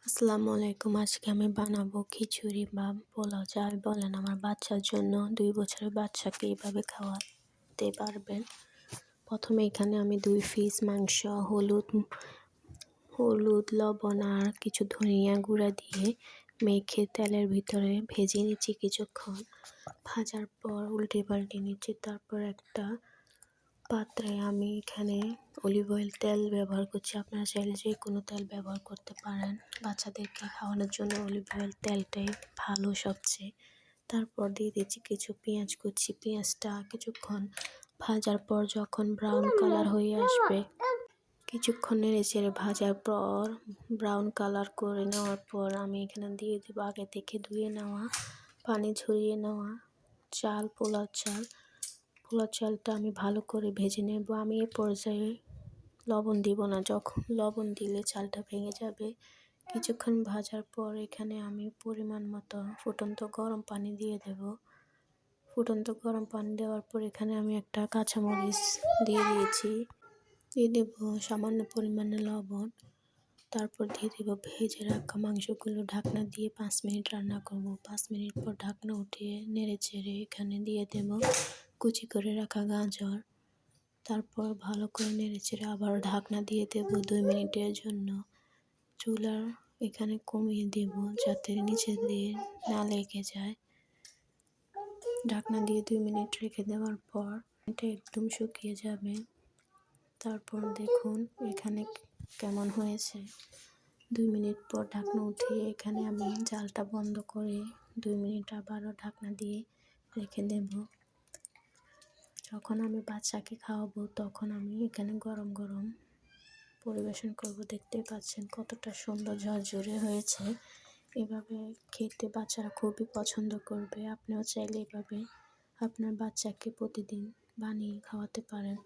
আসসালামু আলাইকুম। আজকে আমি বানাবো খিচুড়ি বা পোলাও যাই বলেন। আমার বাচ্চার জন্য ২ বছরের বাচ্চাকে এইভাবে খাওয়াতে পারবেন। প্রথমে এখানে আমি ২ পিস মাংস হলুদ, লবণ আর কিছু ধনিয়া গুঁড়া দিয়ে মেখে তেলের ভিতরে ভেজে নিচ্ছি কিছুক্ষণ। ভাজার পর উল্টে পাল্টে নিচ্ছি। তারপর একটা পাত্রে আমি এখানে অলিভ অয়েল তেল ব্যবহার করছি। আপনারা চাইলে যে কোনো তেল ব্যবহার করতে পারেন। বাচ্চাদেরকে খাওয়ানোর জন্য অলিভ অয়েল তেলটাই ভালো সবচেয়ে। তারপর দিয়ে দিচ্ছি কিছু পেঁয়াজ কুচি। পেঁয়াজটা কিছুক্ষণ ভাজার পর যখন ব্রাউন কালার হয়ে আসবে, কিছুক্ষণ নেড়েচেড়ে ভাজার পর ব্রাউন কালার করে নেওয়ার পর আমি এখানে দিয়ে দেবো আগে থেকে ধুয়ে নেওয়া পানি ঝরিয়ে নেওয়া চাল, পোলাও চালটা আমি ভালো করে ভেজে নেব। আমি এ পর্যায়ে লবণ দিব না, যখন লবণ দিলে চালটা ভেঙে যাবে। কিছুক্ষণ ভাজার পর এখানে আমি পরিমাণ মতো ফুটন্ত গরম পানি দিয়ে দেব। ফুটন্ত গরম পানি দেওয়ার পর এখানে আমি একটা কাঁচামরিচ দিয়ে দেব সামান্য পরিমাণে লবণ। তারপর দিয়ে দেব ভেজে রাখা মাংসগুলো। ঢাকনা দিয়ে 5 মিনিট রান্না করব। 5 মিনিট পর ঢাকনা উঠিয়ে নেড়েচেড়ে এখানে দিয়ে দেব কুচি করে রাখা গাজর। তারপর ভালো করে নেড়েচেড়ে আবার ঢাকনা দিয়ে দেব 2 মিনিটের জন্য। চুলা এখানে কমিয়ে দেব যাতে নিচে দিয়ে না লেগে যায়। ঢাকনা দিয়ে 2 মিনিট রেখে দেওয়ার পর এটা একদম শুকিয়ে যাবে। তারপর দেখুন এখানে কেমন হয়েছে। 2 মিনিট পর ঢাকনা উঠিয়ে এখানে আমি জালটা বন্ধ করে 2 মিনিট আবারও ঢাকনা দিয়ে রেখে দেব। যখন আমি বাচ্চাকে খাওয়াবো তখন আমি এখানে গরম গরম পরিবেশন করব। দেখতেই পাচ্ছেন কতটা সুন্দর ঝরঝরে হয়েছে। এভাবে খেতে বাচ্চারা খুবই পছন্দ করবে। আপনিও চাইলে এভাবে আপনার বাচ্চাকে প্রতিদিন বানিয়ে খাওয়াতে পারেন।